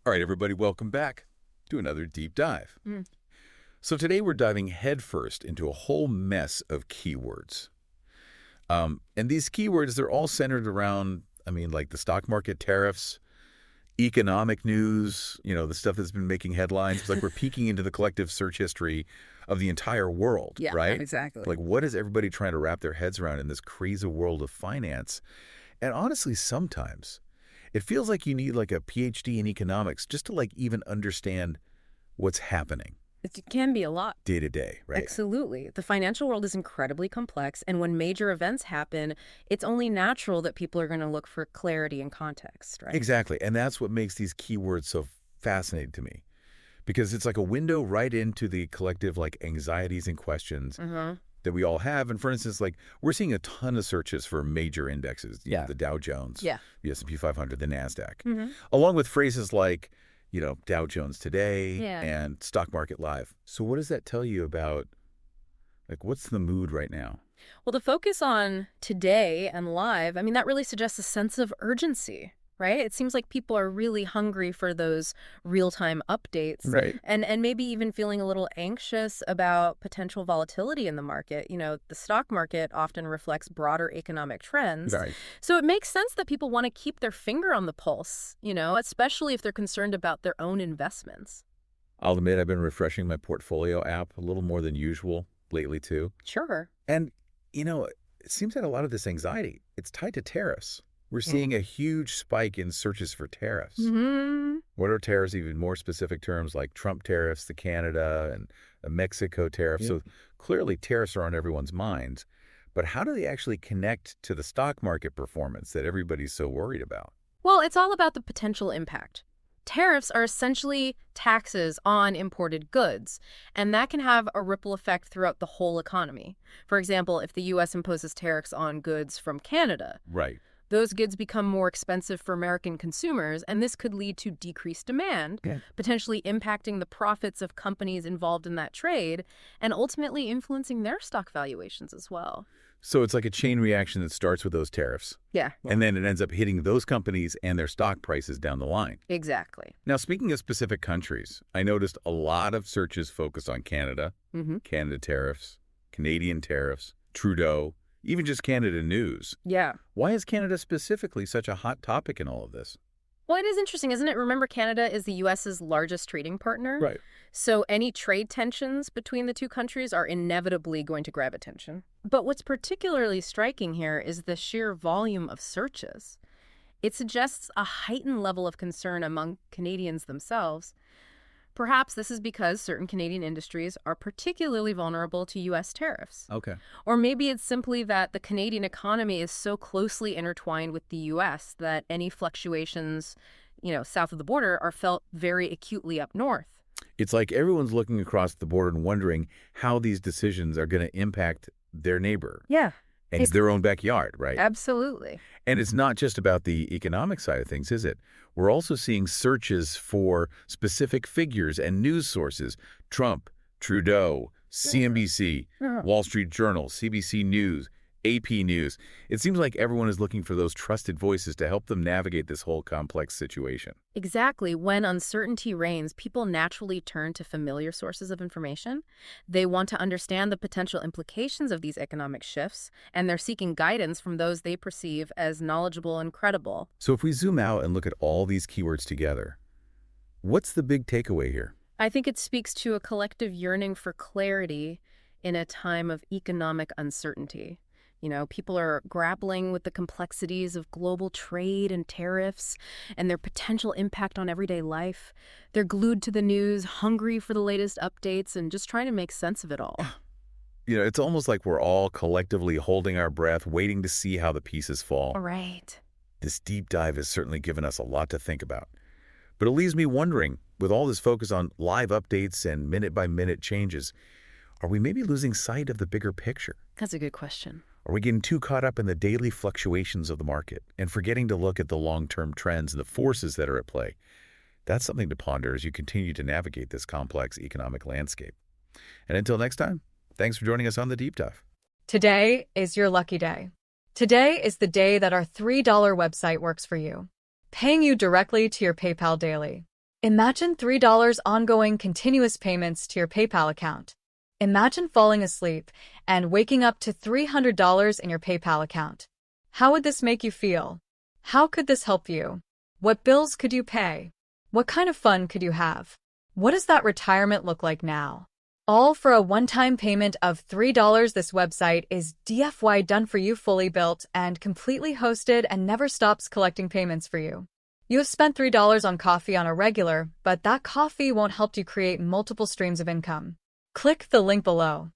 All right, everybody, welcome back to another deep dive. So today we're diving headfirst into a whole mess of keywords. And these keywords, they're all centered around, like the stock market tariffs, economic news, the stuff that's been making headlines. It's like we're peeking into the collective search history of the entire world, Yeah, right? exactly. Like, what is everybody trying to wrap their heads around in this crazy world of finance? And honestly, sometimes it feels like you need like a PhD in economics just to like even understand what's happening It can be a lot. day to day, right? Absolutely. The financial world is incredibly complex, and when major events happen, it's only natural that people are going to look for clarity and context, right? Exactly. And that's what makes these keywords so fascinating to me, because it's like a window right into the collective like anxieties and questions that we all have. And for instance, like we're seeing a ton of searches for major indexes, the Dow Jones, the S&P 500, the NASDAQ, along with phrases like, Dow Jones today and stock market live. So what does that tell you about, like, what's the mood right now? Well, the focus on today and live, that really suggests a sense of urgency, right? It seems like people are really hungry for those real-time updates. Right. And maybe even feeling a little anxious about potential volatility in the market. The stock market often reflects broader economic trends. Right. So it makes sense that people want to keep their finger on the pulse, especially if they're concerned about their own investments. I'll admit I've been refreshing my portfolio app a little more than usual lately, too. Sure. And, it seems that a lot of this anxiety, it's tied to tariffs. We're seeing a huge spike in searches for tariffs. What are tariffs? Even more specific terms like Trump tariffs, the Canada and the Mexico tariffs. So clearly tariffs are on everyone's minds. But how do they actually connect to the stock market performance that everybody's so worried about? Well, it's all about the potential impact. Tariffs are essentially taxes on imported goods, and that can have a ripple effect throughout the whole economy. For example, if the U.S. imposes tariffs on goods from Canada, Right. those goods become more expensive for American consumers, and this could lead to decreased demand, potentially impacting the profits of companies involved in that trade, and ultimately influencing their stock valuations as well. So it's like a chain reaction that starts with those tariffs. Yeah. And then it ends up hitting those companies and their stock prices down the line. Exactly. Now, speaking of specific countries, I noticed a lot of searches focused on Canada, Canada tariffs, Canadian tariffs, Trudeau, even just Canada news. Yeah. Why is Canada specifically such a hot topic in all of this? Well, it is interesting, isn't it? Remember, Canada is the U.S.'s largest trading partner. Right. So any trade tensions between the two countries are inevitably going to grab attention. But what's particularly striking here is the sheer volume of searches. It suggests a heightened level of concern among Canadians themselves. Perhaps this is because certain Canadian industries are particularly vulnerable to U.S. tariffs. Okay. Or maybe it's simply that the Canadian economy is so closely intertwined with the U.S. that any fluctuations, south of the border are felt very acutely up north. It's like everyone's looking across the border and wondering how these decisions are going to impact their neighbor. Yeah. And their own backyard, right? Absolutely. And it's not just about the economic side of things, is it? We're also seeing searches for specific figures and news sources. Trump, Trudeau, CNBC, Wall Street Journal, CBC News, AP News. It seems like everyone is looking for those trusted voices to help them navigate this whole complex situation. Exactly. When uncertainty reigns, people naturally turn to familiar sources of information. They want to understand the potential implications of these economic shifts, and they're seeking guidance from those they perceive as knowledgeable and credible. So if we zoom out and look at all these keywords together, what's the big takeaway here? I think it speaks to a collective yearning for clarity in a time of economic uncertainty. People are grappling with the complexities of global trade and tariffs and their potential impact on everyday life. They're glued to the news, hungry for the latest updates, and just trying to make sense of it all. It's almost like we're all collectively holding our breath, waiting to see how the pieces fall. Right. This deep dive has certainly given us a lot to think about. But it leaves me wondering, with all this focus on live updates and minute-by-minute changes, are we maybe losing sight of the bigger picture? That's a good question. Are we getting too caught up in the daily fluctuations of the market and forgetting to look at the long-term trends and the forces that are at play? That's something to ponder as you continue to navigate this complex economic landscape. And until next time, thanks for joining us on The Deep Dive. Today is your lucky day. Today is the day that our $3 website works for you, paying you directly to your PayPal daily. Imagine $3 ongoing continuous payments to your PayPal account. Imagine falling asleep and waking up to $300 in your PayPal account. How would this make you feel? How could this help you? What bills could you pay? What kind of fun could you have? What does that retirement look like now? All for a one-time payment of $3. This website is DFY done for you, fully built and completely hosted, and never stops collecting payments for you. You have spent $3 on coffee on a regular, but that coffee won't help you create multiple streams of income. Click the link below.